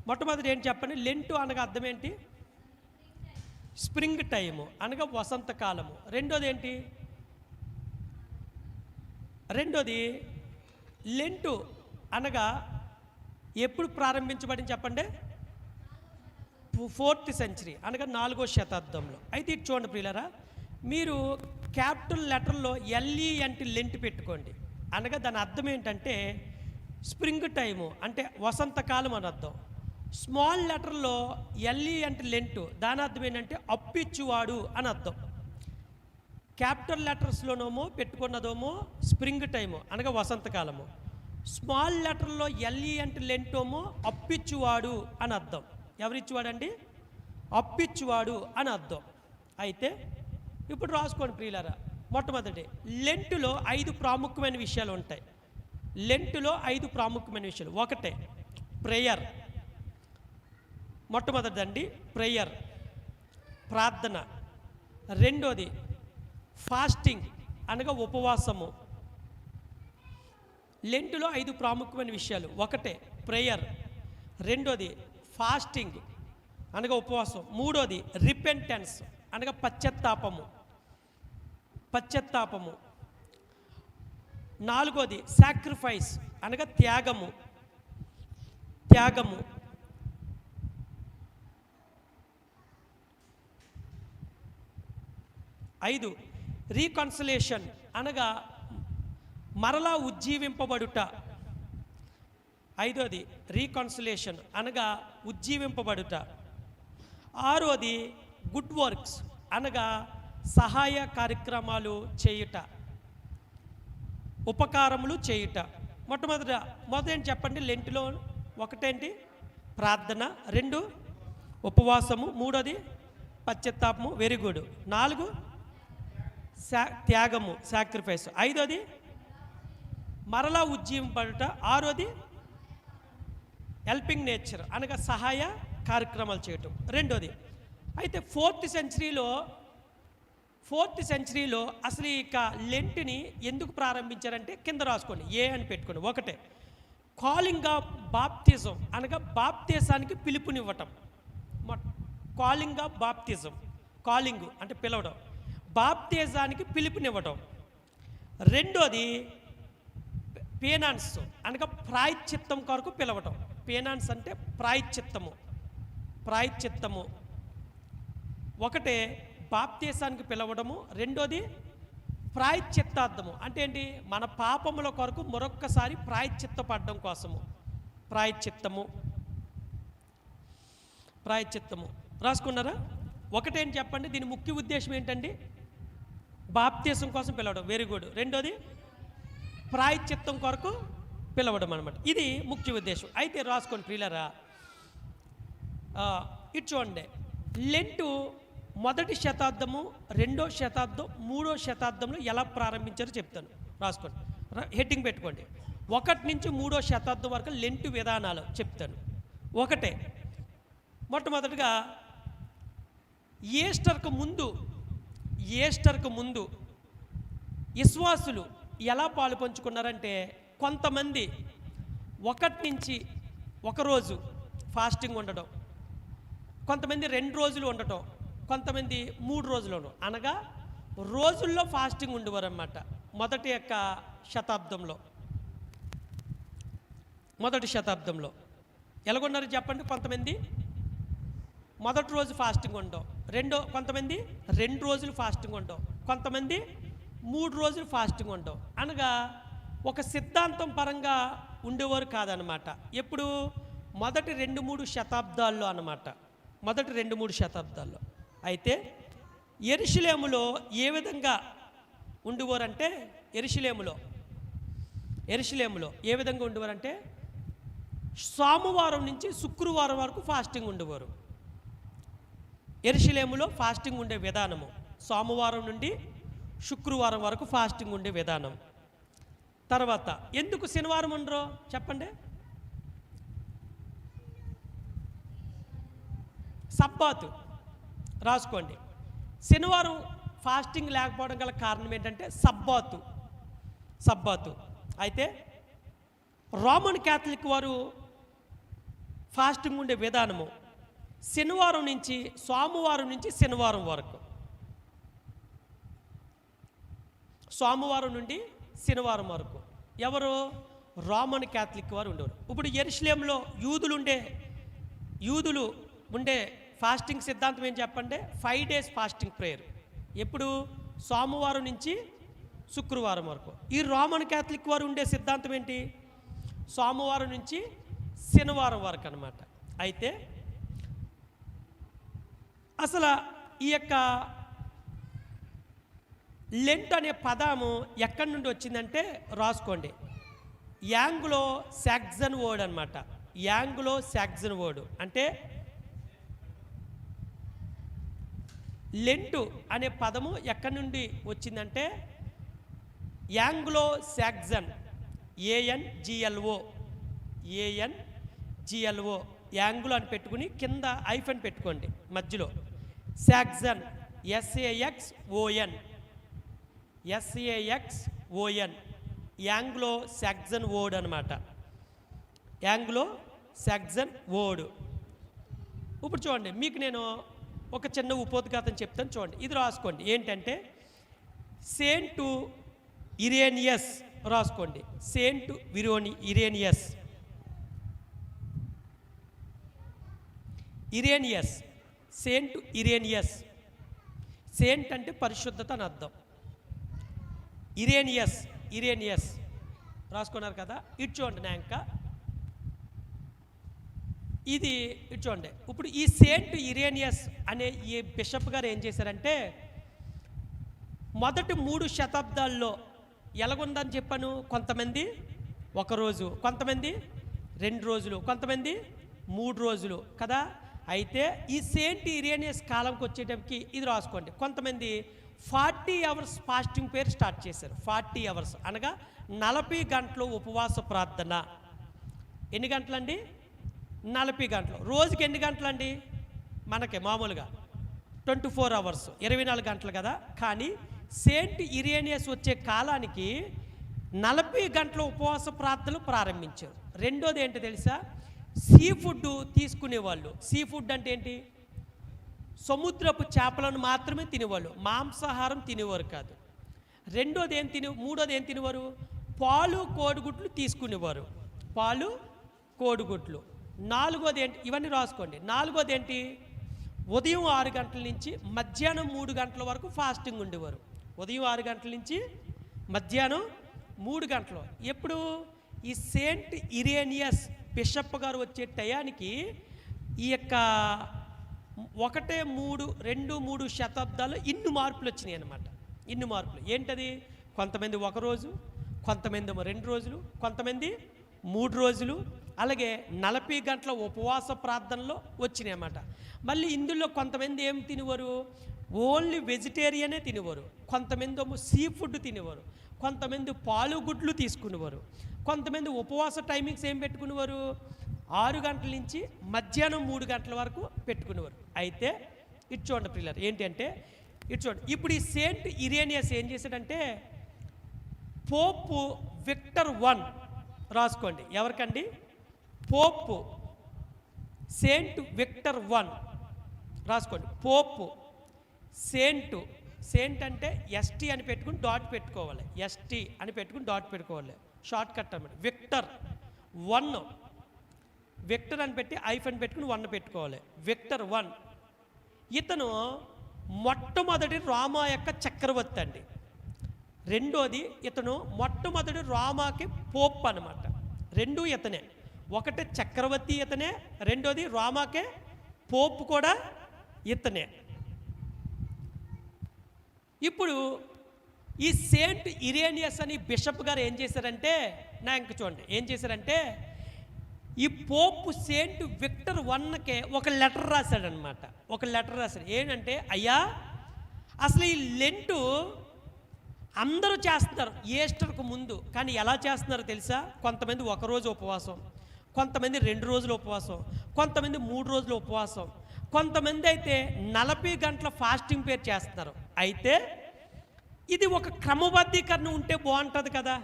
మొట్టమొదటి ఏంటి చెప్పండి. లెంటు అనగా అర్థం ఏంటి? స్ప్రింగ్ టైము అనగా వసంతకాలము. రెండోది లెంటు అనగా ఎప్పుడు ప్రారంభించబడింది చెప్పండి? 4th century అనగా 4వ శతాబ్దంలో. అయితే ఇటు చూడండి ప్రియులారా, మీరు క్యాపిటల్ లెటర్లో LENT లెంట్ పెట్టుకోండి. అనగా దాని అర్థం ఏంటంటే స్ప్రింగ్ టైము అంటే వసంతకాలం అని అర్థం. స్మాల్ లెటర్లో LENT లెంట్ దాని అర్థం ఏంటంటే అప్పిచ్చువాడు అని అర్థం. క్యాపిటల్ లెటర్స్లోనేమో పెట్టుకున్నదేమో స్ప్రింగ్ టైము అనగా వసంతకాలము. స్మాల్ లెటర్లో LENT లెంటోమో అప్పిచ్చువాడు అని అర్థం. ఎవరిచ్చువాడండి? అప్పిచ్చువాడు అని అర్థం. అయితే ఇప్పుడు రాసుకోండి ప్రియులారా. మొట్టమొదటి లెంటులో 5 ప్రాముఖ్యమైన విషయాలు ఉంటాయి. లెంటులో 5 ప్రాముఖ్యమైన విషయాలు. ఒకటే ప్రేయర్. మొట్టమొదటిదండి ప్రేయర్, ప్రార్థన. రెండోది ఫాస్టింగ్ అనగా ఉపవాసము. లెంటులో 5 ప్రాముఖ్యమైన విషయాలు. ఒకటే ప్రేయర్, రెండోది ఫాస్టింగ్ అనగా ఉపవాసం, మూడోది రిపెంటెన్స్ అనగా పశ్చాత్తాపము, నాలుగోది సాక్రిఫైస్ అనగా త్యాగము. 5 రీకన్సిలేషన్ అనగా మరలా ఉజ్జీవింపబడుట. 5వది రీకన్సిలేషన్ అనగా ఉజ్జీవింపబడుట. 6వది గుడ్ వర్క్స్ అనగా సహాయ కార్యక్రమాలు చేయుట, ఉపకారములు చేయుట. మొదటి చెప్పండి లెంటులో. ఒకటేంటి? ప్రార్థన, 2 ఉపవాసము, 3వది పశ్చాత్తాపము, వెరీ గుడ్, 4 త్యాగము సాక్రిఫైస్, 5వది మరలా ఉజ్జీవింపబడుట, 6వది హెల్పింగ్ నేచర్ అనగా సహాయ కార్యక్రమాలు చేయటం. రెండోది అయితే 4th centuryలో అసలు ఇక లెంట్ని ఎందుకు ప్రారంభించారంటే కింద రాసుకోండి, ఏ అని పెట్టుకోండి. ఒకటే కాలింగ్ ఆఫ్ బాప్తిజం అనగా బాప్తిజానికి పిలుపునివ్వటం. కాలింగ్ ఆఫ్ బాప్తిజం, కాలింగ్ అంటే పిలవడం, బాప్తిజానికి పిలుపునివ్వటం. రెండోది పేనాన్స్ అనగా ప్రాయశ్చిత్తం కొరకు పిలవటం. పేనాన్స్ అంటే ప్రాయశ్చిత్తము. ఒకటే బాప్తిజానికి పిలవడము, రెండోది ప్రాయశ్చిత్తార్థము అంటే ఏంటి? మన పాపముల కొరకు మరొక్కసారి ప్రాయశ్చిత్తపడడం కోసము. ప్రాయశ్చిత్తము రాసుకున్నారా? ఒకటేంటి చెప్పండి, దీని ముఖ్య ఉద్దేశం ఏంటండి? బాప్తిజం కోసం పిలవడం, వెరీ గుడ్. రెండోది ప్రాయశ్చిత్తం కొరకు పిలవడం అనమాట. ఇది ముఖ్య ఉద్దేశం. అయితే రాసుకోండి ప్రియులారా, ఇటు చూడండి. లెంటు 1వ శతాబ్దము, 2వ శతాబ్దం, 3వ శతాబ్దంలో ఎలా ప్రారంభించారో చెప్తాను. రాసుకోండి, హెడ్డింగ్ పెట్టుకోండి. 1 నుంచి 3వ శతాబ్దం వరకు లెంటు విధానాలు చెప్తాను. ఒకటే మొట్టమొదటిగా ఈస్టర్కు ముందు విశ్వాసులు ఎలా పాలు పంచుకున్నారంటే, కొంతమంది 1 నుంచి 1 రోజు ఫాస్టింగ్ ఉండడం, కొంతమంది 2 రోజులు ఉండటం, కొంతమంది 3 రోజులు ఉండడం. అనగా రోజుల్లో ఫాస్టింగ్ ఉండేవారు అన్నమాట. మొదటి శతాబ్దంలో ఎలాగొన్నారు చెప్పండి? కొంతమంది మొదటి రోజు ఫాస్టింగ్ ఉండడం, కొంతమంది 2 రోజులు ఫాస్టింగ్ ఉండడం, కొంతమంది 3 రోజులు ఫాస్టింగ్ ఉండడం. అనగా ఒక సిద్ధాంతం పరంగా ఉండేవారు కాదనమాట. ఎప్పుడు? మొదటి 2-3 శతాబ్దాల్లో అన్నమాట. మొదటి 2-3 శతాబ్దాల్లో. అయితే యెరూషలేములో ఏ విధంగా ఉండేవారంటే, యెరూషలేములో ఏ విధంగా ఉండేవారంటే, సోమవారం నుంచి శుక్రవారం వరకు ఫాస్టింగ్ ఉండేవారు. యెరూషలేములో ఫాస్టింగ్ ఉండే విధానము సోమవారం నుండి శుక్రవారం వరకు ఫాస్టింగ్ ఉండే విధానం. తర్వాత ఎందుకు శనివారం ఉండరో చెప్పండి? సబ్బాతు రాసుకోండి. శనివారం ఫాస్టింగ్ లేకపోవడం గల కారణం ఏంటంటే సబ్బాతు. అయితే రోమన్ క్యాథలిక్ వారు ఫాస్టింగ్ ఉండే విధానము శనివారం నుంచి సోమవారం నుంచి శనివారం వరకు, సోమవారం నుండి శనివారం వరకు ఎవరు? రోమన్ క్యాథలిక్ వారు ఉండేవారు. ఇప్పుడు యెరూషలేంలో యూదులు ఉండే ఫాస్టింగ్ సిద్ధాంతం ఏం చెప్పండి? 5 days ఫాస్టింగ్ ప్రేయర్. ఎప్పుడు? సోమవారం నుంచి శుక్రవారం వరకు. ఈ రోమన్ క్యాథలిక్ వారు ఉండే సిద్ధాంతం ఏంటి? సోమవారం నుంచి శనివారం వరకు అన్నమాట. అయితే అసలు ఈ యొక్క లెంట్ అనే పదము ఎక్కడి నుండి వచ్చిందంటే రాసుకోండి. యాంగ్లో సాక్సన్ వర్డ్ అనమాట. యాంగ్లో సాక్సన్ వర్డ్ అంటే లెంటు అనే పదము ఎక్కడి నుండి వచ్చిందంటే యాంగ్లో సాక్సన్, ANGLO యాంగ్లో అని పెట్టుకుని కింద ఐఫన్ పెట్టుకోండి మధ్యలో. Saxon SAXON Anglo Saxon word అనమాట. Anglo Saxon word. ఇప్పుడు చూడండి, మీకు నేను ఒక చిన్న ఉపోద్ఘాతం చెప్తాను, చూడండి. ఇది రాసుకోండి. ఏంటంటే సెయింట్ ఇరేనియస్ రాసుకోండి. Saint Irenaeus Saint Irenaeus. Saint అంటే పరిశుద్ధత అని అర్థం. ఇరేనియస్ రాసుకున్నారు కదా. ఇటు చూడండి నాంక ఇది ఇటు చూడండి. ఇప్పుడు ఈ సెయింట్ ఇరేనియస్ అనే ఈ బిషప్ గారు ఏం చేశారంటే మొదటి 3 శతాబ్దాల్లో ఎలాగుందని చెప్పాను? కొంతమంది 1 రోజు, కొంతమంది 2 రోజులు, కొంతమంది 3 రోజులు కదా. అయితే ఈ సెయింట్ ఇరేనియస్ కాలంకి వచ్చేటప్పటికి ఇది రాసుకోండి. కొంతమంది 40 hours ఫాస్టింగ్ పేరు స్టార్ట్ చేశారు. 40 hours అనగా 40 గంటలు ఉపవాస ప్రార్థన. ఎన్ని గంటలండి? 40 గంటలు. రోజుకి ఎన్ని గంటలండి? మనకి మామూలుగా 24 hours 24 గంటలు కదా. కానీ సెయింట్ ఇరేనియస్ వచ్చే కాలానికి 40 గంటల ఉపవాస ప్రార్థనలు ప్రారంభించారు. రెండోది ఏంటో తెలుసా? సీ ఫుడ్ తీసుకునేవాళ్ళు. సీ ఫుడ్ అంటే ఏంటి? సముద్రపు చేపలను మాత్రమే తినేవాళ్ళు, మాంసాహారం తినేవారు కాదు. మూడోది ఏం తినేవారు? పాలు కోడిగుడ్లు తీసుకునేవారు. పాలు కోడిగుడ్లు. 4వది ఏంటి? ఇవన్నీ రాసుకోండి. 4వది ఏంటి? ఉదయం 6 గంటల నుంచి మధ్యాహ్నం 3 గంటల వరకు ఫాస్టింగ్ ఉండేవారు. ఉదయం 6 గంటల నుంచి మధ్యాహ్నం 3 గంటలు. ఎప్పుడు? ఈ సెయింట్ ఇరేనియస్ బిషప్ గారు వచ్చే టయానికి ఈ యొక్క 2-3 శతాబ్దాల్లో ఇన్ని మార్పులు వచ్చినాయి అన్నమాట. ఇన్ని మార్పులు ఏంటది? కొంతమంది 1 రోజు, కొంతమంది 2 రోజులు, కొంతమంది 3 రోజులు, అలాగే 40 గంటల ఉపవాస ప్రార్థనలో వచ్చినాయి అన్నమాట. మళ్ళీ ఇందులో కొంతమంది ఏం తినేవారు? ఓన్లీ వెజిటేరియనే తినేవారు. కొంతమంది సీ ఫుడ్ తినేవారు. కొంతమంది పాలు గుడ్లు తీసుకునేవారు. కొంతమంది ఉపవాస టైమింగ్స్ ఏం పెట్టుకునేవారు? 6 గంటల నుంచి మధ్యాహ్నం 3 గంటల వరకు పెట్టుకునేవారు. అయితే ఇటు చూడండి ప్రియులారా, ఏంటంటే ఇటు చూడండి. ఇప్పుడు ఈ సెయింట్ ఇరేనియస్ ఏం చేశాడంటే పోప్ విక్టర్ I రాసుకోండి. ఎవరికండి? పోప్ సెయింట్ విక్టర్ I రాసుకోండి. పోప్ సెయింట్ అంటే ST అని పెట్టుకుని డాట్ పెట్టుకోవాలి. ST అని పెట్టుకుని డాట్ పెట్టుకోవాలి. షార్ట్ కట్ అన్నమాట. విక్టర్ అని పెట్టి ఐఫన్ పెట్టుకుని 1 పెట్టుకోవాలి. Victor I. ఇతను మొట్టమొదటి రోమా యొక్క చక్రవర్తి అండి. రెండోది ఇతను మొట్టమొదటి రోమాకి పోప్ అనమాట. 2 ఇతనే. ఒకటి చక్రవర్తి ఇతనే, రెండోది రోమాకే పోప్ కూడా ఇతనే. ఇప్పుడు ఈ సెయింట్ ఇరేనియస్ అని బిషప్ గారు ఏం చేశారంటే ఇంక చూడండి ఏం చేశారంటే ఈ పోప్ సెయింట్ విక్టర్ Iకే ఒక లెటర్ రాశాడనమాట. ఒక లెటర్ రాశాడు. ఏంటంటే, అయ్యా అసలు ఈ లెంటు అందరూ చేస్తున్నారు ఈస్టర్కు ముందు, కానీ ఎలా చేస్తున్నారో తెలుసా? కొంతమంది 1 రోజు ఉపవాసం, కొంతమంది 2 రోజులు ఉపవాసం, కొంతమంది 3 రోజులు ఉపవాసం, కొంతమంది అయితే 40 గంటల ఫాస్టింగ్ పేరు చేస్తున్నారు. అయితే ఇది ఒక క్రమబద్ధీకరణ ఉంటే బాగుంటుంది కదా.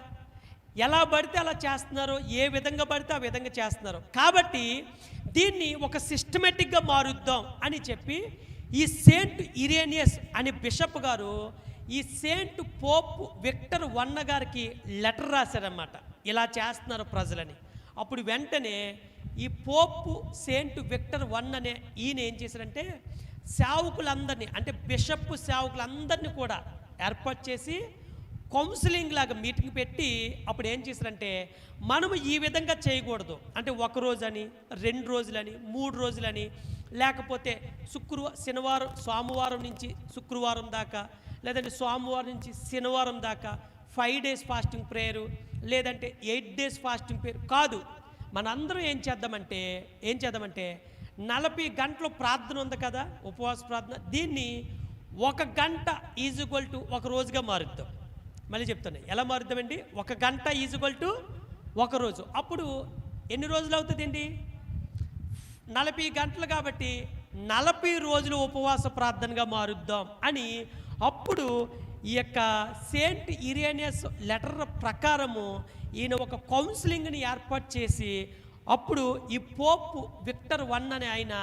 ఎలా పడితే అలా చేస్తున్నారు, ఏ విధంగా పడితే ఆ విధంగా చేస్తున్నారు. కాబట్టి దీన్ని ఒక సిస్టమేటిక్గా మారుద్దాం అని చెప్పి ఈ సెయింట్ ఇరేనియస్ అనే బిషప్ గారు ఈ సెయింట్ పోప్ విక్టర్ వన్న గారికి లెటర్ రాశారన్నమాట, ఇలా చేస్తున్నారు ప్రజలని. అప్పుడు వెంటనే ఈ పోప్ సెయింట్ విక్టర్ వన్ అనే ఈయన ఏం చేశారంటే సేవకులందరినీ, అంటే బిషప్ సేవకులందరినీ కూడా ఏర్పాటు చేసి కౌన్సిలింగ్ లాగా మీటింగ్ పెట్టి అప్పుడు ఏం చేశారంటే మనము ఈ విధంగా చేయకూడదు, అంటే 1 రోజని 2 రోజులని 3 రోజులని, లేకపోతే శనివారం సోమవారం నుంచి శుక్రవారం దాకా, లేదంటే సోమవారం నుంచి శనివారం దాకా 5 డేస్ ఫాస్టింగ్ ప్రేయరు, లేదంటే 8 డేస్ ఫాస్టింగ్ ప్రేయర్ కాదు. మనందరం ఏం చేద్దామంటే 40 గంటలు ప్రార్థన ఉంది కదా, ఉపవాస ప్రార్థన, దీన్ని 1 గంట ఈజ్వల్ టు 1 రోజుగా మారుద్దాం. మళ్ళీ చెప్తాను ఎలా మారుద్దామండి. 1 గంట ఈజ్వల్ టు 1 రోజు. అప్పుడు ఎన్ని రోజులు అవుతుందండి? 40 గంటలు కాబట్టి 40 రోజులు ఉపవాస ప్రార్థనగా మారుద్దాం అని అప్పుడు ఈ యొక్క సెయింట్ ఇరేనియస్ లెటర్ ప్రకారము ఈయన ఒక కౌన్సిలింగ్ని ఏర్పాటు చేసి అప్పుడు ఈ పోప్ విక్టర్ వన్ అనే ఆయన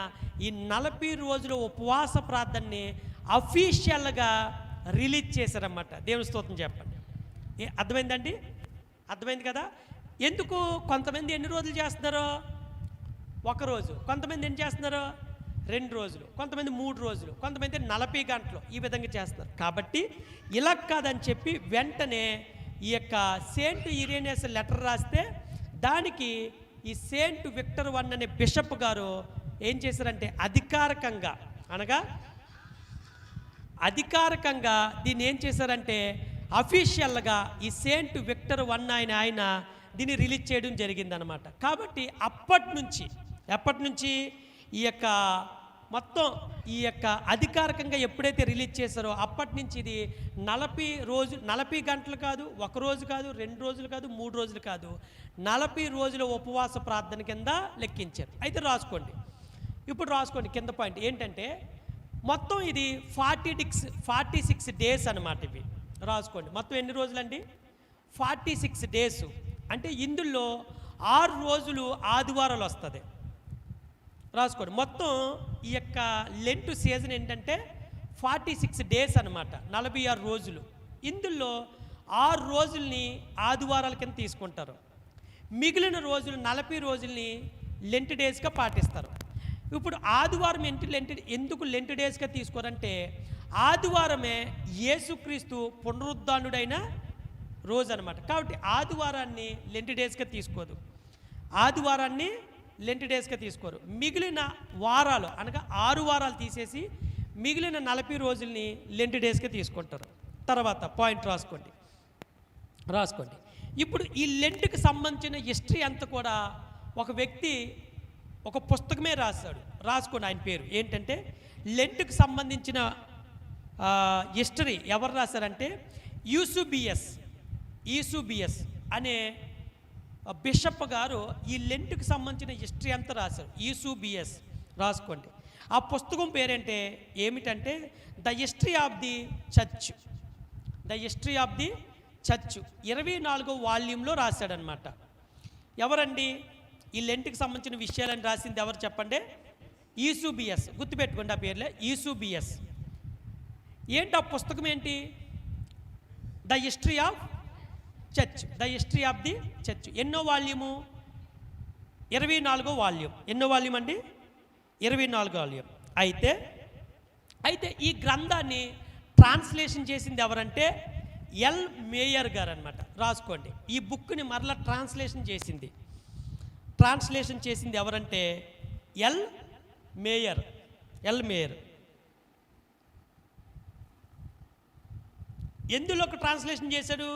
ఈ 40 రోజుల ఉపవాస ప్రార్థనని అఫీషియల్గా రిలీజ్ చేశారన్నమాట. దేవుని స్తోత్రం చెప్పండి. అర్థమైందండి? అర్థమైంది కదా. ఎందుకు కొంతమంది ఎన్ని రోజులు చేస్తున్నారో 1 రోజు, కొంతమంది ఏం చేస్తున్నారు 2 రోజులు, కొంతమంది 3 రోజులు, కొంతమంది 40 గంటలు, ఈ విధంగా చేస్తున్నారు. కాబట్టి ఇలా కాదని చెప్పి వెంటనే ఈ యొక్క సెయింట్ ఇరేనియస్ లెటర్ రాస్తే దానికి ఈ సెయింట్ విక్టర్ వన్ అనే బిషప్ గారు ఏం చేశారంటే అధికారికంగా దీన్ని ఏం చేశారంటే అఫీషియల్గా ఈ సెయింట్ విక్టర్ వన్ ఆయన దీన్ని రిలీజ్ చేయడం జరిగిందనమాట. కాబట్టి ఎప్పటి నుంచి ఈ యొక్క మొత్తం ఈ యొక్క అధికారికంగా ఎప్పుడైతే రిలీజ్ చేశారో అప్పటి నుంచి ఇది 40 గంటలు కాదు, 1 రోజు కాదు, 2 రోజులు కాదు, 3 రోజులు కాదు, 40 రోజుల ఉపవాస ప్రార్థన కింద లెక్కించారు. అయితే ఇప్పుడు రాసుకోండి కింద పాయింట్ ఏంటంటే మొత్తం ఇది 46 డేస్ అనమాట. ఇవి రాసుకోండి. మొత్తం ఎన్ని రోజులండి? 46 డేస్. అంటే ఇందులో 6 రోజులు ఆదివారాలు వస్తుంది. రాసుకోండి. మొత్తం ఈ యొక్క లెంట్ సీజన్ ఏంటంటే 46 డేస్ అనమాట, 46 రోజులు. ఇందులో 6 రోజుల్ని ఆదివారాల కింద తీసుకుంటారు, మిగిలిన రోజులు 40 రోజుల్ని లెంట్ డేస్గా పాటిస్తారు. ఇప్పుడు ఆదివారం ఎందుకు లెంట్ డేస్గా తీసుకోరంటే ఆదివారమే యేసుక్రీస్తు పునరుద్ధానుడైన రోజు అనమాట. కాబట్టి ఆదివారాన్ని లెంట్ డేస్గా తీసుకోరు, మిగిలిన వారాలు అనగా 6 వారాలు తీసేసి మిగిలిన 40 రోజుల్ని లెంట్ డేస్గా తీసుకుంటారు. తర్వాత పాయింట్ రాసుకోండి. ఇప్పుడు ఈ లెంట్కి సంబంధించిన హిస్టరీ అంతా కూడా ఒక వ్యక్తి ఒక పుస్తకమే రాసుకోండి. ఆయన పేరు ఏంటంటే లెంట్కి సంబంధించిన హిస్టరీ ఎవరు రాశారంటే యూసుబియస్ అనే బిషప్ గారు ఈ లెంట్కి సంబంధించిన హిస్టరీ అంతా రాశారు. యూసుబియస్ రాసుకోండి. ఆ పుస్తకం పేరేంటే ఏమిటంటే the history of the church 24వ వాల్యూమ్లో రాశాడనమాట. ఎవరండి ఈ లెంట్కి సంబంధించిన విషయాలని రాసింది ఎవరు చెప్పండి? యూసుబియస్. గుర్తుపెట్టుకోండి ఆ పేర్లే, యూసుబియస్. ఏంటి ఆ పుస్తకం ఏంటి? The history of the church. ఎన్నో వాల్యూము? 24వ వాల్యూమ్. ఎన్నో వాల్యూమ్ అండి? 24వ వాల్యూమ్. అయితే ఈ గ్రంథాన్ని ట్రాన్స్లేషన్ చేసింది ఎవరంటే ఎల్ మేయర్ గారు అనమాట. రాసుకోండి. ఈ బుక్ని మరలా ట్రాన్స్లేషన్ చేసింది ఎవరంటే ఎల్ మేయర్. ఎందులోకి ట్రాన్స్లేషన్ చేశాడు?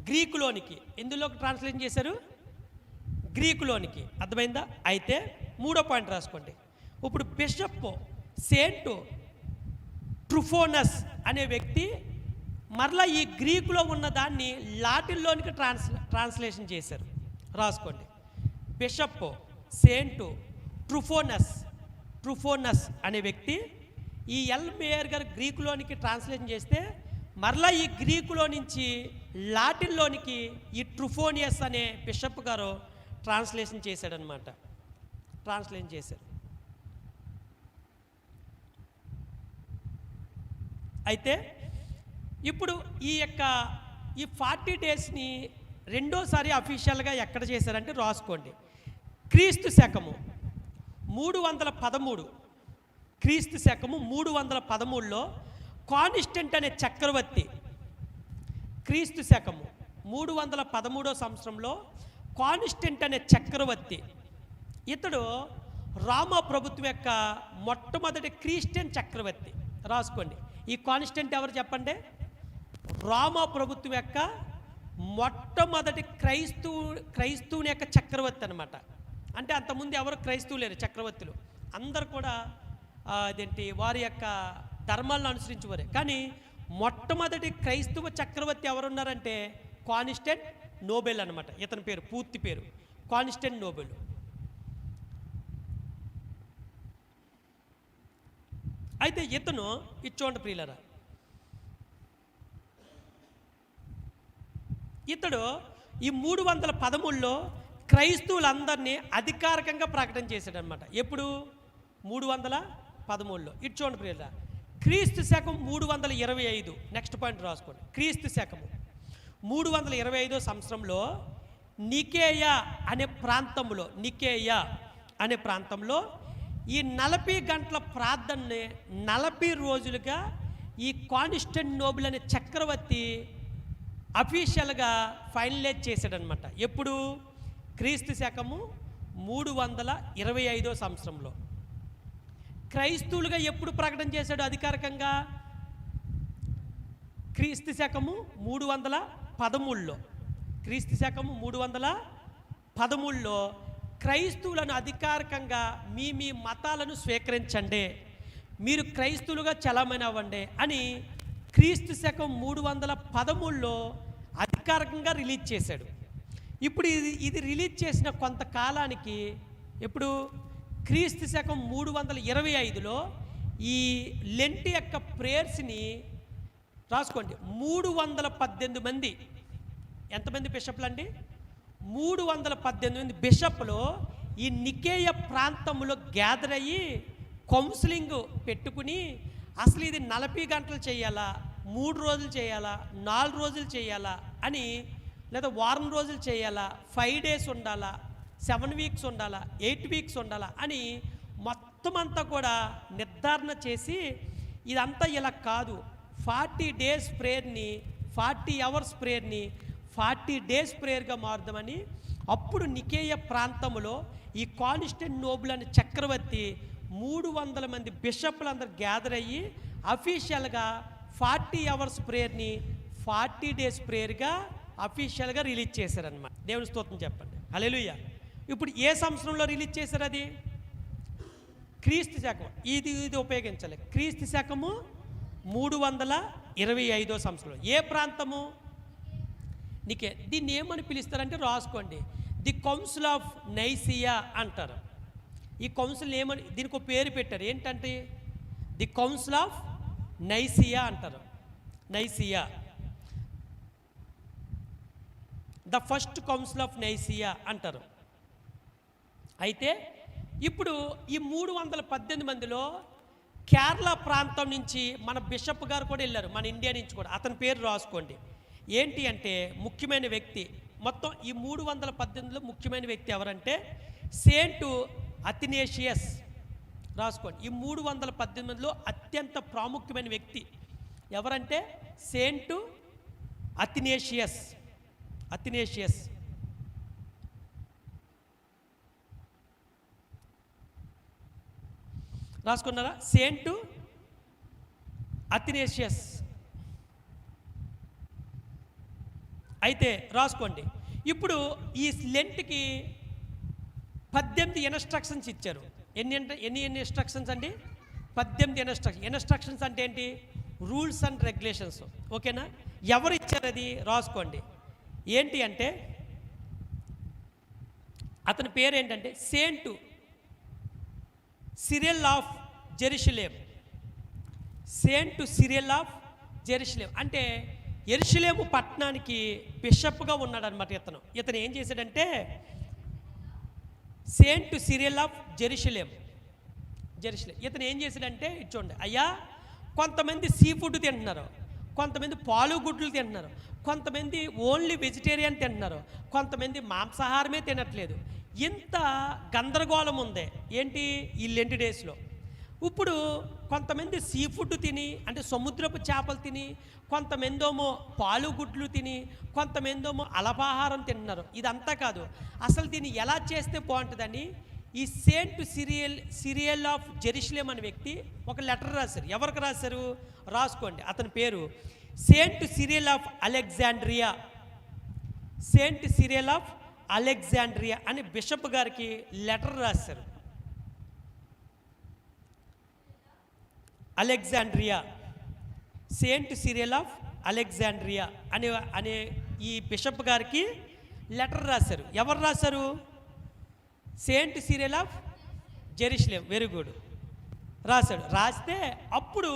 గ్రీకులోనికి. ఎందులోకి ట్రాన్స్లేషన్ చేశారు? గ్రీకులోనికి. అర్థమైందా? అయితే 3వ పాయింట్ రాసుకోండి. ఇప్పుడు బిషప్ సెయింట్ ట్రుఫోనస్ అనే వ్యక్తి మరలా ఈ గ్రీకులో ఉన్న దాన్ని లాటిన్లోనికి ట్రాన్స్లేషన్ చేశారు. రాసుకోండి. బిషప్ సెయింట్ ట్రుఫోనస్ అనే వ్యక్తి ఈ ఎల్ మేయర్ గారు గ్రీకులోనికి ట్రాన్స్లేషన్ చేస్తే మరలా ఈ గ్రీకులో నుంచి లాటిన్లోనికి ఈ ట్రుఫోనియస్ అనే బిషప్ గారు ట్రాన్స్లేషన్ చేశాడనమాట. ట్రాన్స్లేట్ చేశారు. అయితే ఇప్పుడు ఈ 40 డేస్ని రెండోసారి అఫీషియల్గా ఎక్కడ చేశారంటే రాసుకోండి. క్రీస్తు శకము 313, క్రీస్తు శకము 313లో కానిస్టెంట్ అనే చక్రవర్తి, క్రీస్తు శకము 313వ సంవత్సరంలో కానిస్టెంట్ అనే చక్రవర్తి, ఇతడు రామా ప్రభుత్వం యొక్క మొట్టమొదటి క్రిస్టియన్ చక్రవర్తి. రాసుకోండి. ఈ కానిస్టెంట్ ఎవరు చెప్పండి? రామా ప్రభుత్వం యొక్క మొట్టమొదటి క్రైస్తవుని యొక్క చక్రవర్తి అనమాట. అంటే అంతకుముందు ఎవరు క్రైస్తవులు లేరు, చక్రవర్తులు అందరు కూడా వారి యొక్క ధర్మాలను అనుసరించేవారే. కానీ మొట్టమొదటి క్రైస్తవ చక్రవర్తి ఎవరున్నారంటే కానిస్టెంట్ నోబెల్ అనమాట. ఇతని పేరు, పూర్తి పేరు కానిస్టెంట్ నోబెల్. అయితే ఇతను ఇచ్చోండి ప్రియులరా, ఇతడు ఈ 313లో క్రైస్తవులందరినీ అధికారికంగా ప్రకటన చేశాడు అనమాట. ఎప్పుడు? 313లో. ఇటు చూడండి ప్రియులరా, క్రీస్తు శకం 325. నెక్స్ట్ పాయింట్ రాసుకోండి. క్రీస్తు శకము 325వ సంవత్సరంలో నికేయా అనే ప్రాంతంలో ఈ 40 గంటల ప్రార్థనని 40 రోజులుగా ఈ కానిస్టెంటినోపుల్ అనే చక్రవర్తి అఫీషియల్గా ఫైనలైజ్ చేశాడనమాట. ఎప్పుడు? క్రీస్తు శకము 325వ సంవత్సరంలో. క్రైస్తవులుగా ఎప్పుడు ప్రకటన చేశాడు అధికారికంగా? క్రీస్తు శకము 313లో. క్రీస్తు శకము 313లో క్రైస్తవులను అధికారికంగా మీ మతాలను స్వీకరించండి, మీరు క్రైస్తవులుగా చలామణి అవ్వండి అని క్రీస్తు శకం 313లో అధికారికంగా రిలీజ్ చేశాడు. ఇప్పుడు ఇది రిలీజ్ చేసిన కొంతకాలానికి, ఇప్పుడు క్రీస్తు శకం 325లో ఈ లెంట్ యొక్క ప్రేయర్స్ని రాసుకోండి. 318 మంది, ఎంతమంది బిషప్లు అండి? 318 మంది బిషప్లు ఈ నికేయ ప్రాంతంలో గ్యాదర్ అయ్యి కౌన్సిలింగ్ పెట్టుకుని, అసలు ఇది 40 గంటలు చేయాలా, 3 రోజులు చేయాలా, 4 రోజులు చేయాలా అని, లేదా వారం రోజులు చేయాలా, 5 డేస్ ఉండాలా, 7 వీక్స్ ఉండాలా, 8 వీక్స్ ఉండాలా అని మొత్తం అంతా కూడా నిర్ధారణ చేసి, ఇదంతా ఇలా కాదు, 40 డేస్ ప్రేయర్ని, 40 అవర్స్ ప్రేయర్ని 40 డేస్ ప్రేయర్గా మారుదామని అప్పుడు నికేయ ప్రాంతంలో ఈ కానిస్టెంటినోపుల్ అనే చక్రవర్తి 300 మంది బిషప్లందరూ గ్యాదర్ అయ్యి అఫీషియల్గా 40 అవర్స్ ప్రేయర్ని 40 డేస్ ప్రేయర్గా అఫీషియల్గా రిలీజ్ చేశారనమాట. దేవుని స్తోత్రం చెప్పండి. హల్లెలూయా. ఇప్పుడు ఏ సంవత్సరంలో రిలీజ్ చేశారు? అది క్రీస్తు శకం. ఇది ఉపయోగించాలి. క్రీస్తు శకము 325వ సంవత్సరంలో. ఏ ప్రాంతము? నీకే. దీన్ని ఏమని పిలుస్తారంటే రాసుకోండి, ది కౌన్సిల్ ఆఫ్ నైసియా అంటారు. ఈ కౌన్సిల్ ఏమని, దీనికి ఒక పేరు పెట్టారు, ఏంటంటే ది కౌన్సిల్ ఆఫ్ నైసియా అంటారు. Nicaea, the first council of Nicaea అంటారు. అయితే ఇప్పుడు ఈ 318 మందిలో కేరళ ప్రాంతం నుంచి మన బిషప్ గారు కూడా వెళ్ళారు, మన ఇండియా నుంచి కూడా. అతని పేరు రాసుకోండి. ఏంటి అంటే ముఖ్యమైన వ్యక్తి, మొత్తం ఈ 318లో ముఖ్యమైన వ్యక్తి ఎవరంటే సెయింట్ అథినేషియస్. రాసుకోండి. ఈ 318లో అత్యంత ప్రాముఖ్యమైన వ్యక్తి ఎవరంటే సెయింట్ అథినేషియస్. అథినేషియస్ రాసుకున్నారా? సెయింట్ అథినేషియస్. అయితే రాసుకోండి. ఇప్పుడు ఈ లెంట్కి 18 ఇన్స్ట్రక్షన్స్ ఇచ్చారు. ఎన్ని ఇన్స్ట్రక్షన్స్ అండి? 18 ఇన్స్ట్రక్షన్స్ అంటే ఏంటి? Rules and regulations. ఓకేనా? ఎవరు ఇచ్చారు అది? రాసుకోండి. ఏంటి అంటే అతని పేరు ఏంటంటే Saint Cyril of Jerusalem. Saint Cyril of Jerusalem అంటే యెరూషలేము పట్టణానికి బిషప్గా ఉన్నాడు అనమాట. ఇతను ఏం చేశాడంటే సెయింట్ సిరియల్ ఆఫ్ జెరూసలేం. ఇతను ఏం చేశాడంటే చూడండి, అయ్యా కొంతమంది సీ ఫుడ్ తింటున్నారు, కొంతమంది పాలు గుడ్లు తింటున్నారు, కొంతమంది ఓన్లీ వెజిటేరియన్ తింటున్నారు, కొంతమంది మాంసాహారమే తినట్లేదు. ఇంత గందరగోళం ఉంది ఏంటి ఈ లెంట్ డేస్లో. ఇప్పుడు కొంతమంది సీ ఫుడ్ తిని, అంటే సముద్రపు చేపలు తిని, కొంతమందేమో పాలు గుడ్లు తిని, కొంతమందేమో అల్పాహారం తింటున్నారు. ఇదంతా కాదు, అసలు దీన్ని ఎలా చేస్తే బాగుంటుందని ఈ సెయింట్ సిరియల్ ఆఫ్ జెరూసలేం అనే వ్యక్తి ఒక లెటర్ రాశారు. ఎవరికి రాశారు రాసుకోండి, అతని పేరు Saint Cyril of Alexandria. Saint Cyril of Alexandria అని బిషప్ గారికి లెటర్ రాశారు. Alexandria, Saint Cyril of Alexandria అనే ఈ బిషప్ గారికి లెటర్ రాశారు. ఎవరు రాశారు? Saint Cyril of Jerusalem. Very good, రాశాడు. రాస్తే అప్పుడు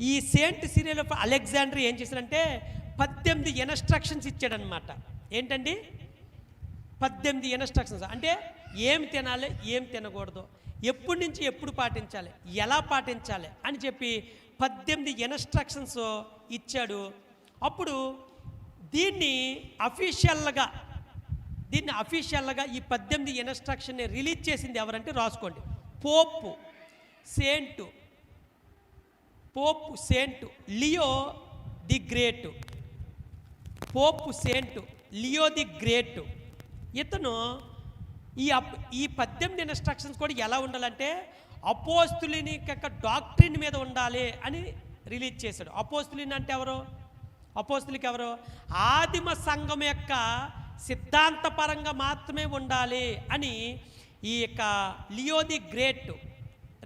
ఈ సెయింట్ సిరియల్ ఆఫ్ అలెగ్జాండ్రియా ఏం చేశాడంటే 18 ఇన్స్ట్రక్షన్స్ ఇచ్చాడనమాట. ఏంటండి 18 ఇన్స్ట్రక్షన్స్ అంటే ఏం తినాలి, ఏం తినకూడదు, ఎప్పటి నుంచి ఎప్పుడు పాటించాలి, ఎలా పాటించాలి అని చెప్పి 18 ఇన్స్ట్రక్షన్స్ ఇచ్చాడు. అప్పుడు దీన్ని అఫీషియల్గా ఈ 18 ఇన్స్ట్రక్షన్ని రిలీజ్ చేసింది ఎవరంటే రాసుకోండి, Pope Saint Leo the great. Pope Saint Leo the great. ఇతను ఈ 18 ఇన్స్ట్రక్షన్స్ కూడా ఎలా ఉండాలంటే అపోస్తులని యొక్క డాక్ట్రిన్ మీద ఉండాలి అని రిలీజ్ చేశాడు. అపోస్తులని అంటే ఎవరు? అపోస్తులకి ఎవరు? ఆదిమ సంఘం యొక్క సిద్ధాంతపరంగా మాత్రమే ఉండాలి అని ఈ యొక్క లియో ది గ్రేట్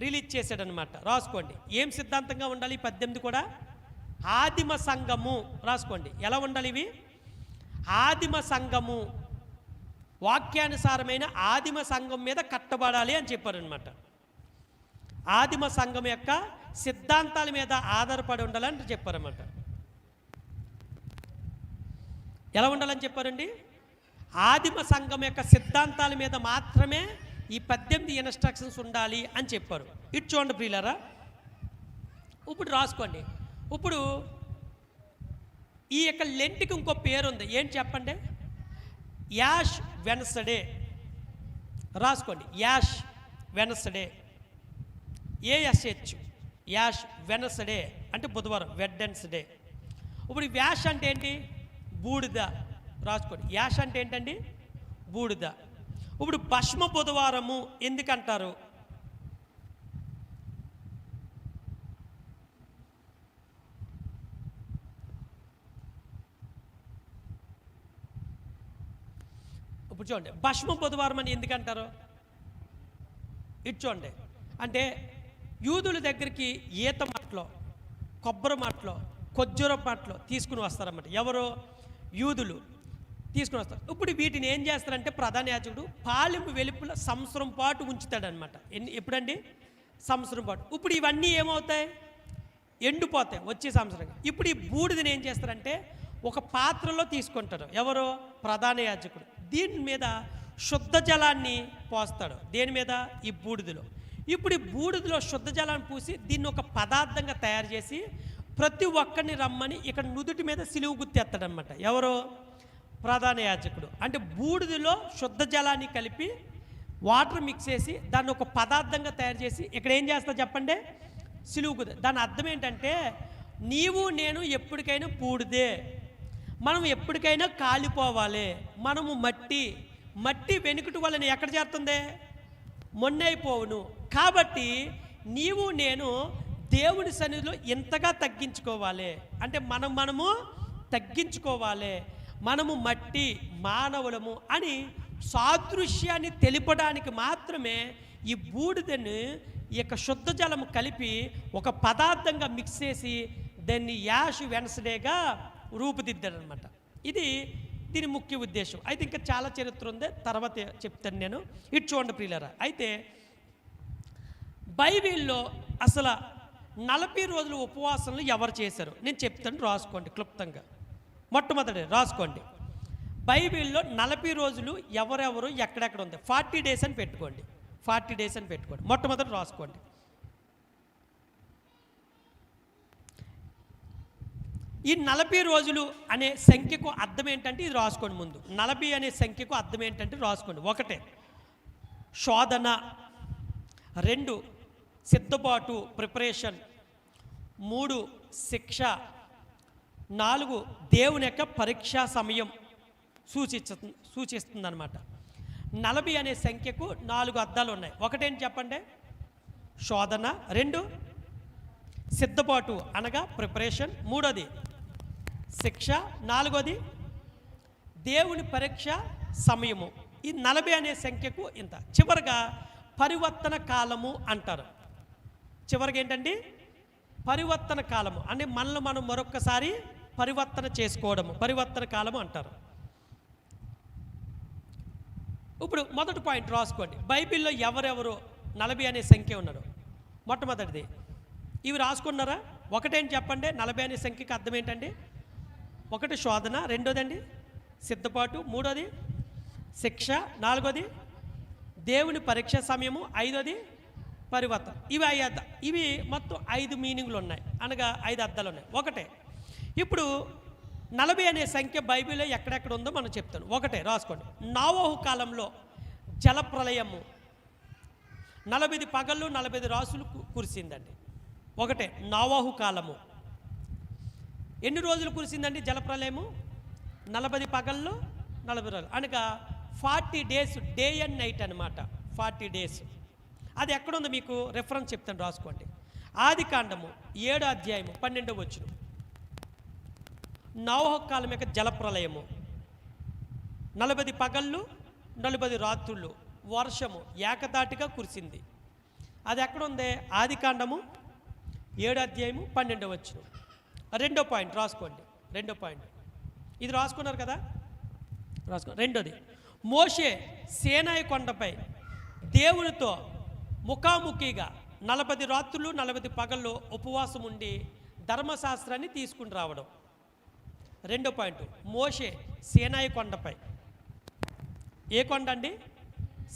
రిలీజ్ చేశాడనమాట. రాసుకోండి, ఏం సిద్ధాంతంగా ఉండాలి 18 కూడా? ఆదిమ సంఘము. రాసుకోండి, ఎలా ఉండాలి ఇవి? ఆదిమ సంఘము, వాక్యానుసారమైన ఆదిమ సంఘం మీద కట్టబడాలి అని చెప్పారనమాట. ఆదిమ సంఘం యొక్క సిద్ధాంతాల మీద ఆధారపడి ఉండాలని చెప్పారన్నమాట. ఎలా ఉండాలని చెప్పారండి? ఆదిమ సంఘం యొక్క సిద్ధాంతాల మీద మాత్రమే ఈ 18 ఇన్స్ట్రక్షన్స్ ఉండాలి అని చెప్పారు. ఇటు చూడండి ప్రియులారా, ఇప్పుడు రాసుకోండి. ఇప్పుడు ఈ యొక్క లెంట్కి ఇంకో పేరు ఉంది, ఏంటి చెప్పండి? Ash Wednesday. రాసుకోండి, Ash Wednesday, ASH, Ash Wednesday అంటే బుధవారం, వెడ్నెస్డే. ఇప్పుడు యాష్ అంటే ఏంటి? బూడిద. రాసుకోండి, యాష్ అంటే ఏంటండి? బూడిద. ఇప్పుడు భస్మ బుధవారము ఎందుకంటారు? ఇప్పుడు చూడండి, భస్మ బుధవారం అని ఎందుకంటారు? ఇటు చూడండి, అంటే యూదుల దగ్గరికి ఈత మట్లో, కొబ్బరి మట్లో, ఖర్జూర మట్లో తీసుకుని వస్తారన్నమాట. ఎవరు? యూదులు తీసుకుని వస్తారు. ఇప్పుడు వీటిని ఏం చేస్తారంటే ప్రధాన యాజకుడు పాలెము వెలుపల సంవత్సరం పాటు ఉంచుతాడనమాట. ఎప్పుడండి? సంవత్సరం పాటు. ఇప్పుడు ఇవన్నీ ఏమవుతాయి? ఎండిపోతాయి వచ్చే సంవత్సరం. ఇప్పుడు ఈ బూడిదని ఏం చేస్తారంటే ఒక పాత్రలో తీసుకుంటారు. ఎవరు? ప్రధాన యాజకుడు. దీని మీద శుద్ధ జలాన్ని పోస్తాడు. దేని మీద? ఈ బూడిదలో. ఇప్పుడు ఈ బూడిదలో శుద్ధ జలాన్ని పూసి దీన్ని ఒక పదార్థంగా తయారు చేసి ప్రతి ఒక్కరిని రమ్మని ఇక్కడ నుదుటి మీద సిలువు గుర్తెత్తాడనమాట. ఎవరు? ప్రధాన యాజకుడు. అంటే బూడిదలో శుద్ధ జలాన్ని కలిపి వాటర్ మిక్స్ చేసి దాన్ని ఒక పదార్థంగా తయారు చేసి ఇక్కడ ఏం చేస్తా చెప్పండి? సిలువు గుర్తు. దాని అర్థం ఏంటంటే నీవు నేను ఎప్పటికైనా బూడిదే, మనం ఎప్పటికైనా కాలిపోవాలి, మనము మట్టి వెనుకటి వలన ఎక్కడ చేరుతుంది? మొన్నైపోవును. కాబట్టి నీవు నేను దేవుని సన్నిధిలో ఎంతగా తగ్గించుకోవాలి అంటే మనము తగ్గించుకోవాలి, మనము మట్టి మానవులము అని సాదృశ్యాన్ని తెలుపడానికి మాత్రమే ఈ బూడిదని ఈ యొక్క శుద్ధ జలము కలిపి ఒక పదార్థంగా మిక్స్ చేసి దాన్ని యాష్ వెన్స్డేగా రూపుదిద్దారనమాట. ఇది దీని ముఖ్య ఉద్దేశం. అయితే ఇంకా చాలా చరిత్ర ఉంది, తర్వాత చెప్తాను నేను. ఇటు చూడండి ప్రియులారా, అయితే బైబిల్లో అసలు 40 రోజులు ఉపవాసంలో ఎవరు చేశారు నేను చెప్తాను, రాసుకోండి క్లుప్తంగా. మొట్టమొదటి రాసుకోండి, బైబిల్లో 40 రోజులు ఎవరెవరు ఎక్కడెక్కడ ఉంది 40 డేస్ అని పెట్టుకోండి. 40 డేస్ అని పెట్టుకోండి. మొట్టమొదటి రాసుకోండి. ఈ 40 రోజులు అనే సంఖ్యకు అర్థం ఏంటంటే ఇది రాసుకోండి. ముందు 40 అనే సంఖ్యకు అర్థం ఏంటంటే రాసుకోండి. 1 శోధన, 2 సిద్ధపాటు ప్రిపరేషన్, 3 శిక్ష, 4 దేవుని యొక్క పరీక్షా సమయం సూచిస్తుంది అనమాట. 40 అనే సంఖ్యకు 4 అర్థాలు ఉన్నాయి. ఒకటేంటి చెప్పండి? శోధన, 2 సిద్ధపాటు అనగా ప్రిపరేషన్, 3 శిక్ష, 4 దేవుని పరీక్ష సమయము. ఈ 40 అనే సంఖ్యకు ఇంత. చివరిగా పరివర్తన కాలము అంటారు. చివరిగా ఏంటండి? పరివర్తన కాలము అంటే మనల్ని మనం మరొక్కసారి పరివర్తన చేసుకోవడము, పరివర్తన కాలము అంటారు. ఇప్పుడు మొదటి పాయింట్ రాసుకోండి. బైబిల్లో ఎవరెవరు 40 అనే సంఖ్య ఉన్నారు? మొట్టమొదటిది ఇవి రాసుకున్నారా? ఒకటేంటి చెప్పండి? 40 అనే సంఖ్యకి అర్థం ఏంటండి? 1 శోధన, 2 సిద్ధపాటు, 3 శిక్ష, 4 దేవుని పరీక్ష సమయము, 5 పరివర్తన. ఇవి మొత్తం 5 మీనింగ్లు ఉన్నాయి, అనగా 5 అర్థాలు ఉన్నాయి. ఒకటే. ఇప్పుడు 40 అనే సంఖ్య బైబిల్లో ఎక్కడెక్కడ ఉందో మనం చెప్తాను. ఒకటే రాసుకోండి. నోవహు కాలంలో జలప్రలయము 40 పగళ్ళు 40 రాసులు కురిసిందండి. ఒకటే నోవహు కాలము. ఎన్ని రోజులు కురిసిందండి జలప్రలయము? 40 పగళ్ళు 40 రోజులు అనగా 40 డేస్, డే అండ్ నైట్ అనమాట. 40 డేస్. అది ఎక్కడుందో మీకు రెఫరెన్స్ చెప్తాను, రాసుకోండి. ఆదికాండము 7వ అధ్యాయము 12వ వచనం. నోవహు కాలం యొక్క జలప్రలయము 40 పగళ్ళు 40 రాత్రులు వర్షము ఏకదాటిగా కురిసింది. అది ఎక్కడుంది? ఆదికాండము 7వ అధ్యాయము 12వ వచనం. 2వ పాయింట్ రాసుకోండి. 2వ పాయింట్ ఇది రాసుకున్నారు కదా? రాసుకో. 2 మోషే సీనాయి కొండపై దేవునితో ముఖాముఖిగా 40 రాత్రులు 40 పగళ్ళు ఉపవాసం ఉండి ధర్మశాస్త్రాన్ని తీసుకుని రావడం. 2వ పాయింట్ మోషే సీనాయి కొండపై. ఏ కొండ అండి?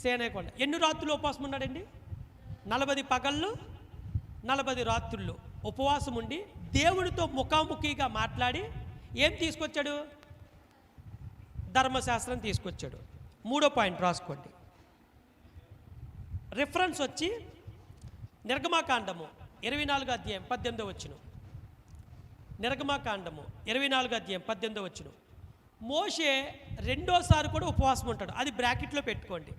సీనాయి కొండ. ఎన్ని రాత్రులు ఉపవాసం ఉన్నాడండి? 40 పగళ్ళు 40 రాత్రులు ఉపవాసం ఉండి దేవుడితో ముఖాముఖిగా మాట్లాడి ఏం తీసుకొచ్చాడు? ధర్మశాస్త్రం తీసుకొచ్చాడు. 3వ పాయింట్ రాసుకోండి. రిఫరెన్స్ వచ్చి నిర్గమాకాండము 24వ అధ్యాయం 18వ వచనం. నిర్గమాకాండము 24వ అధ్యాయం 18వ వచనం. మోషే రెండోసారి కూడా ఉపవాసం ఉంటాడు. అది బ్రాకెట్లో పెట్టుకోండి.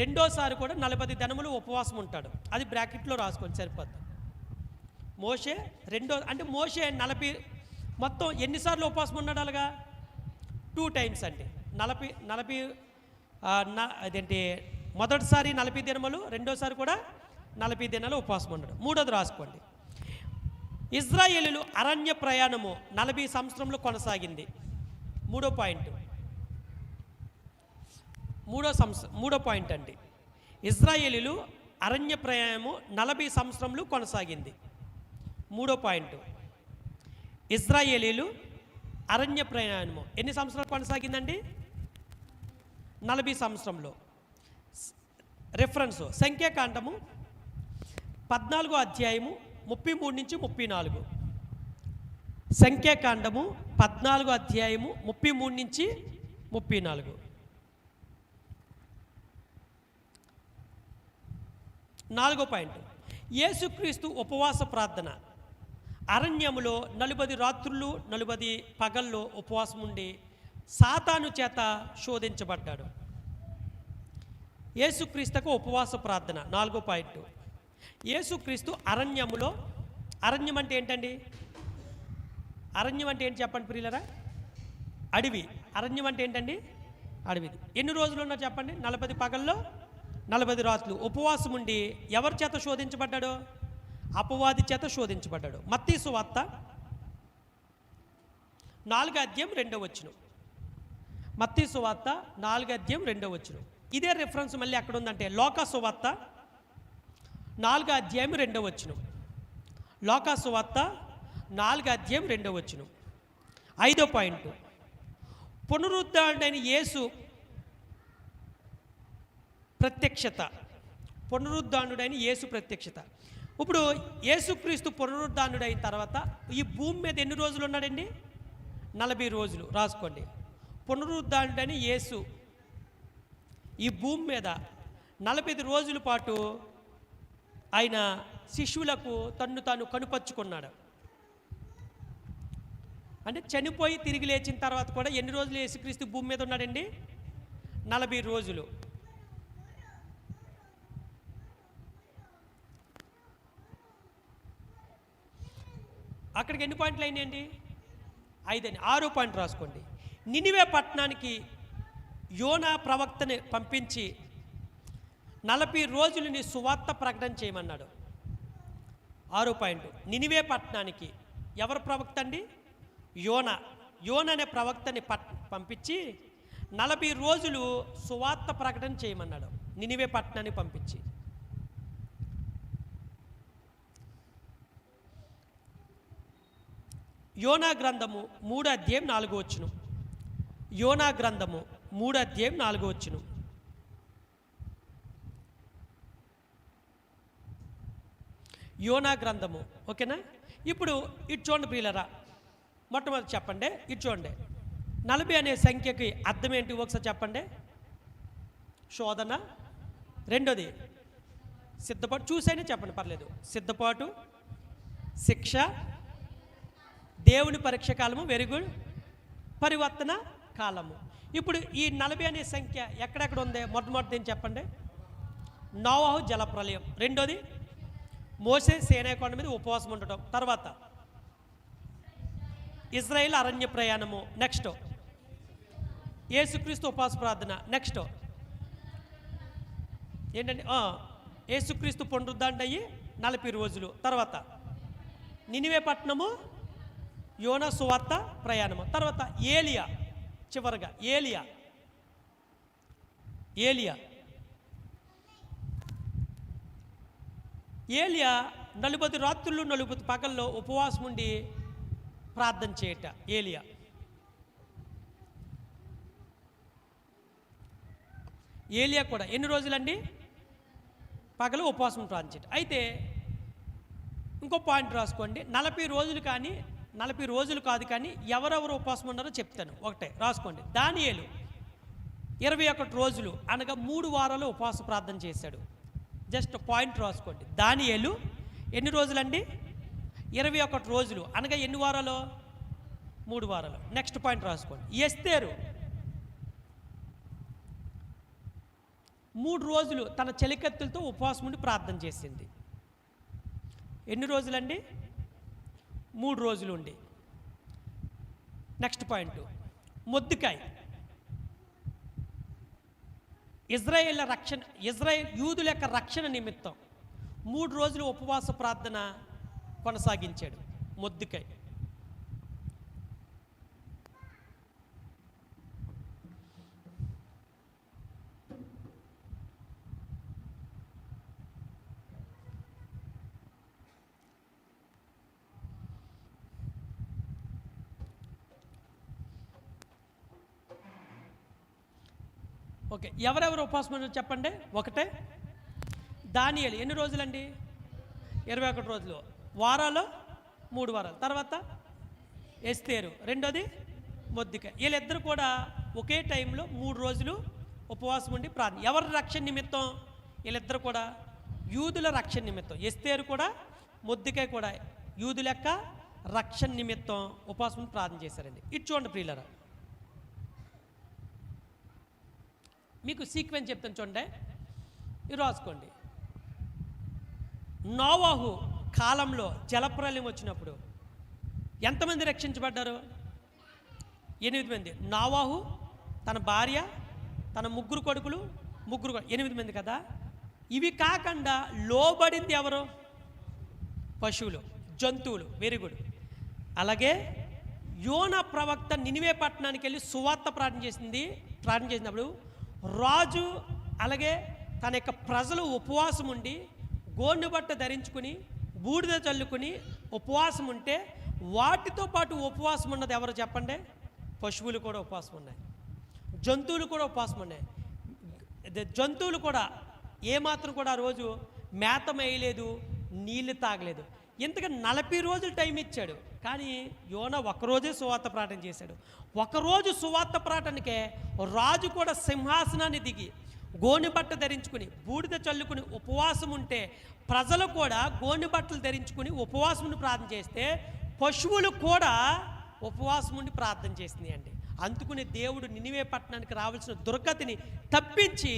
రెండోసారి కూడా 40 దినములు ఉపవాసం ఉంటాడు. అది బ్రాకెట్లో రాసుకోండి, సరిపోద్ది. మోషే అంటే మోషే 40 మొత్తం ఎన్నిసార్లు ఉపవాసం ఉన్నాడు? అలాగా 2 టైమ్స్ అండి. 40 అదేంటి మొదటిసారి 40 దినములు, రెండోసారి కూడా 40 దినాలు ఉపవాసం ఉన్నాడు. 3వది రాసుకోండి. ఇజ్రాయేలీలు అరణ్య ప్రయాణము 40 సంవత్సరంలో కొనసాగింది. 3వ పాయింట్. 3వ పాయింట్ అండి. ఇజ్రాయేలీలు అరణ్య ప్రయాణము 40 సంవత్సరంలో కొనసాగింది. 3వ పాయింట్. ఇజ్రాయేలీలు అరణ్య ప్రయాణము ఎన్ని సంవత్సరాలు కొనసాగిందండి? 40 సంవత్సరంలో. రిఫరెన్స్ సంఖ్యాకాండము 14వ అధ్యాయము 33 నుంచి 34. సంఖ్యాకాండము 14వ అధ్యాయము 33 నుంచి 34. 4వ పాయింట్ యేసుక్రీస్తు ఉపవాస ప్రార్థన. అరణ్యములో 40 రాత్రులు 40 పగల్లో ఉపవాసం ఉండి సాతాను చేత శోధించబడ్డాడు. యేసుక్రీస్తుకు ఉపవాస ప్రార్థన. 4వ పాయింట్ యేసుక్రీస్తు అరణ్యములో. అరణ్యం అంటే ఏంటండి? అరణ్యం అంటే ఏంటి చెప్పండి ప్రియులరా? అడవి. అరణ్యం అంటే ఏంటండి? అడవిది. ఎన్ని రోజులు ఉన్నా చెప్పండి? 40 పగల్లో 40 రాత్రులు ఉపవాసం ఉండి ఎవరి చేత శోధించబడ్డాడు? అపవాది చేత శోధించబడ్డాడు. మత్తయి సువార్త 4వ అధ్యాయం 2వ వచనం. మత్తయి సువార్త 4వ అధ్యాయం 2వ వచనం. ఇదే రిఫరెన్స్ మళ్ళీ ఎక్కడ ఉందంటే లోకా సువార్త 4వ అధ్యాయం 2వ వచనం. లోకా సువార్త 4వ అధ్యాయం 2వ వచనం. 5వ పాయింట్ పునరుద్ధానుడైన యేసు ప్రత్యక్షత. పునరుద్ధానుడైన యేసు ప్రత్యక్షత. ఇప్పుడు యేసుక్రీస్తు పునరుద్ధానుడైన తర్వాత ఈ భూమి మీద ఎన్ని రోజులు ఉన్నాడండి? 40 రోజులు. రాసుకోండి. పునరుద్ధానుడైన యేసు ఈ భూమి మీద 40 రోజుల పాటు ఆయన శిష్యులకు తన్ను తాను కనుపరుచుకున్నాడు. అంటే చనిపోయి తిరిగి లేచిన తర్వాత కూడా ఎన్ని రోజులు యేసుక్రీస్తు భూమి మీద ఉన్నాడండి? 40 రోజులు. అక్కడికి ఎన్ని పాయింట్లు అయినాయండి? 5 అని. 6 పాయింట్ రాసుకోండి. నినివే పట్టణానికి యోనా ప్రవక్తని పంపించి 40 రోజులని సువార్త ప్రకటన చేయమన్నాడు. 6 పాయింట్. నినివే పట్టణానికి ఎవరు ప్రవక్త అండి? యోనా. యోనా అనే ప్రవక్తని పంపించి 40 రోజులు సువార్త ప్రకటన చేయమన్నాడు. నినివే పట్టణానికి పంపించి. యోనా గ్రంథము 3 అధ్యాయం 4 వచనం. యోనా గ్రంథము 3 అధ్యాయం 4 వచనం. యోనా గ్రంథము. ఓకేనా? ఇప్పుడు ఇటు చూడండి ప్రియులరా. మొట్టమొదటి చెప్పండి. ఇటు చూడండి. 40 అనే సంఖ్యకి అర్థం ఏంటి ఒకసారి చెప్పండి. శోధన. రెండోది సిద్ధపాటు. చూసైనా చెప్పండి, పర్లేదు. సిద్ధపాటు, శిక్ష, దేవుని పరీక్ష కాలము, వెరీ గుడ్, పరివర్తన కాలము. ఇప్పుడు ఈ 40 అనే సంఖ్య ఎక్కడెక్కడ ఉంది? మొట్టమొదటి ఏం చెప్పండి? నోవహు జలప్రలయం. రెండోది మోసే సీనాయి కొండ మీద ఉపవాసం ఉండటం. తర్వాత ఇజ్రాయేల్ అరణ్య ప్రయాణము. నెక్స్ట్ యేసుక్రీస్తు ఉపవాస ప్రార్థన. నెక్స్ట్ ఏంటండి? యేసుక్రీస్తు పునరుద్ధరణ అయ్యి 40 రోజులు. తర్వాత నినివే పట్టణము, యోనా సువార్త ప్రయాణము. తర్వాత ఏలియా. చివరిగా ఏలియా. ఏలియా 40 రాత్రులు 40 పగల్లో ఉపవాసం ఉండి ప్రార్థన చేయట. ఏలియా. ఏలియా కూడా ఎన్ని రోజులండి? పగలు ఉపవాసం ప్రార్థించట. అయితే ఇంకో పాయింట్ రాసుకోండి. 40 రోజులు కానీ 40 రోజులు కాదు, కానీ ఎవరెవరు ఉపవాసం ఉన్నారో చెప్తాను. ఒకటే రాసుకోండి. దానియేలు 21 రోజులు అనగా 3 వారాలు ఉపవాస ప్రార్థన చేశాడు. జస్ట్ పాయింట్ రాసుకోండి. దానియేలు ఎన్ని రోజులండి? 21 రోజులు అనగా ఎన్ని వారాలు? 3 వారాలు. నెక్స్ట్ పాయింట్ రాసుకోండి. ఎస్తేరు 3 రోజులు తన చెలికత్తెలతో ఉపవాసం ఉండి ప్రార్థన చేసింది. ఎన్ని రోజులండి? 3 రోజులు ఉండి. నెక్స్ట్ పాయింట్ మొర్దెకై ఇజ్రాయేల్ యూదుల యొక్క రక్షణ నిమిత్తం 3 రోజులు ఉపవాస ప్రార్థన కొనసాగించాడు మొర్దెకై. ఓకే, ఎవరెవరు ఉపవాసం ఉన్నారో చెప్పండి. ఒకటే దానియేలు ఎన్ని రోజులండి? 21 రోజులు. వారాలు 3 వారాలు. తర్వాత ఎస్తేరు, రెండోది మొర్దెకై. వీళ్ళిద్దరు కూడా ఒకే టైంలో 3 రోజులు ఉపవాసం ఉండి ప్రార్థన. ఎవరి రక్షణ నిమిత్తం? వీళ్ళిద్దరు కూడా యూదుల రక్షణ నిమిత్తం. ఎస్తేరు కూడా మొర్దెకై కూడా యూదుల యొక్క రక్షణ నిమిత్తం ఉపవాసం ప్రార్థన చేశారండి. ఇటు చూడండి ప్రియులారా, మీకు సీక్వెన్స్ చెప్తాను చూడండి. ఇది రాసుకోండి. నోవహు కాలంలో జలప్రలయం వచ్చినప్పుడు ఎంతమంది రక్షించబడ్డారు? 8 మంది. నోవహు, తన భార్య, తన 3 కొడుకులు, 8 మంది కదా. ఇవి కాకుండా లోబడింది ఎవరు? పశువులు, జంతువులు. Very good. అలాగే యోనా ప్రవక్త నినివే పట్టణానికి వెళ్ళి సువార్త ప్రార్థన చేసినప్పుడు రాజు అలాగే తన యొక్క ప్రజలు ఉపవాసం ఉండి గోనె బట్ట ధరించుకుని బూడిద చల్లుకుని ఉపవాసం ఉంటే వాటితో పాటు ఉపవాసం ఉన్నది ఎవరు చెప్పండి? పశువులు కూడా ఉపవాసం ఉన్నాయి, జంతువులు కూడా ఉపవాసం ఉన్నాయి. జంతువులు కూడా ఏమాత్రం కూడా ఆ రోజు మేత మేయలేదు, నీళ్ళు తాగలేదు. ఇంతగా 40 రోజులు టైం ఇచ్చాడు. కానీ యోనా ఒకరోజే సువార్త ప్రకటన చేశాడు. ఒకరోజు సువార్త ప్రకటనకే రాజు కూడా సింహాసనాన్ని దిగి గోనె బట్ట ధరించుకుని బూడిద చల్లుకుని ఉపవాసం ఉంటే, ప్రజలు కూడా గోనె బట్టలు ధరించుకుని ఉపవాసం ప్రార్థన చేస్తే, పశువులు కూడా ఉపవాసం ఉండి ప్రార్థన చేసింది అండి. అందుకుని దేవుడు నినివే పట్టణానికి రావాల్సిన దుర్గతిని తప్పించి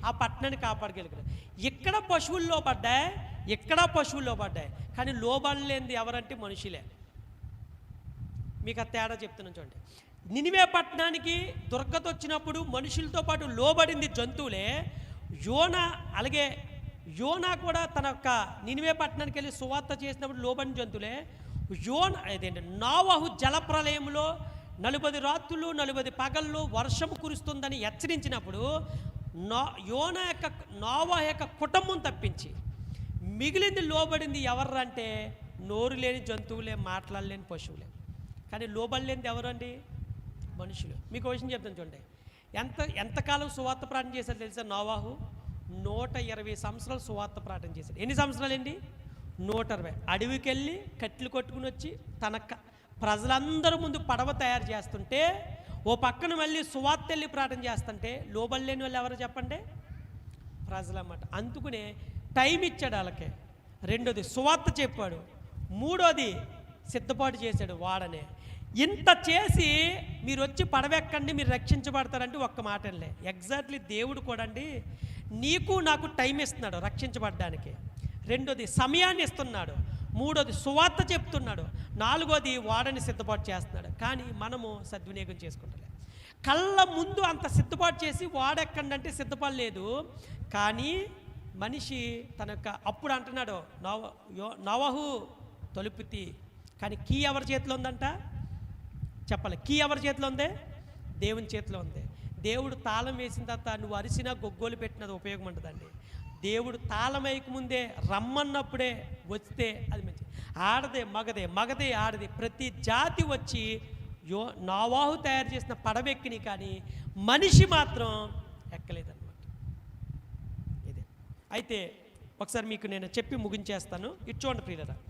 ఆ పట్టణాన్ని కాపాడగలిగాడు. ఇక్కడ పశువులు లోబడ్డాయి, ఇక్కడ పశువులు లోబడ్డాయి, కానీ లోబడలేనిది ఎవరంటే మనుషులే. మీకు ఆ తేడా చెప్తున్నాను చూడండి. నినివే పట్టణానికి దుర్గతి వచ్చినప్పుడు మనుషులతో పాటు లోబడింది జంతువులే. అలాగే యోనా కూడా తన యొక్క నినివే పట్టణానికి వెళ్ళి సువార్త చేసినప్పుడు లోబడిన జంతువులే. అదేంటి నోవహు జలప్రలయంలో 40 రాత్రులు 40 పగళ్ళు వర్షం కురుస్తుందని హెచ్చరించినప్పుడు నోవహు యొక్క కుటుంబం తప్పించి మిగిలింది లోబడింది ఎవర్రంటే నోరు లేని జంతువులే, మాట్లాడలేని పశువులే. కానీ లోబడలేనిది ఎవరండి? మనుషులు. మీకు విషయం చెప్తాను చూడండి. ఎంతకాలం సువార్త ప్రార్థన చేశారు తెలుసా? నోవహు 120 సంవత్సరాలు సువార్త ప్రార్థన చేశాడు. ఎన్ని సంవత్సరాలండి? 120. అడవికి వెళ్ళి కట్టెలు కొట్టుకుని వచ్చి తన ప్రజలందరూ ముందు పడవ తయారు చేస్తుంటే, ఓ పక్కన మళ్ళీ సువార్త వెళ్ళి ప్రార్థన చేస్తుంటే లోబడలేని వాళ్ళు ఎవరు చెప్పండి? ప్రజలన్నమాట. అందుకునే టైం ఇచ్చాడు వాళ్ళకి. రెండోది సువార్త చెప్పాడు, మూడోది సిద్ధపాటు చేశాడు వాడనే. ఇంత చేసి మీరు వచ్చి పడవెక్కండి, మీరు రక్షించబడతారంటే ఒక్క మాటలే. ఎగ్జాక్ట్లీ దేవుడు కూడా అండి నీకు నాకు టైం ఇస్తున్నాడు రక్షించబడడానికి. రెండోది సమయాన్ని ఇస్తున్నాడు, మూడోది సువార్త చెప్తున్నాడు, నాలుగోది వాడని సిద్ధపాటు చేస్తున్నాడు. కానీ మనము సద్వినియోగం చేసుకుంటలే. కళ్ళ ముందు అంత సిద్ధపాటు చేసి వాడెక్కండి అంటే సిద్ధపడలేదు. కానీ మనిషి తన యొక్క అప్పుడు అంటున్నాడు నోవహు తలుపుతి, కానీ కీ ఎవరి చేతిలో ఉందంట? చెప్పాలి. కీ ఎవరి చేతిలో ఉంది? దేవుని చేతిలో ఉంది. దేవుడు తాళం వేసిన తర్వాత నువ్వు అరిసినా గొగ్గోలు పెట్టినది ఉపయోగం ఉంటుందండి. దేవుడు తాళం వేయకముందే రమ్మన్నప్పుడే వస్తే అది మంచి. ఆడదే మగదే, మగదే ఆడదే, ప్రతి జాతి వచ్చి నోవహు తయారు చేసిన పడవెక్కిని, కానీ మనిషి మాత్రం ఎక్కలేదన్నమాట. ఇదే అయితే ఒకసారి మీకు నేను చెప్పి ముగించేస్తాను. ఇటు చూడండి ప్రియులారా.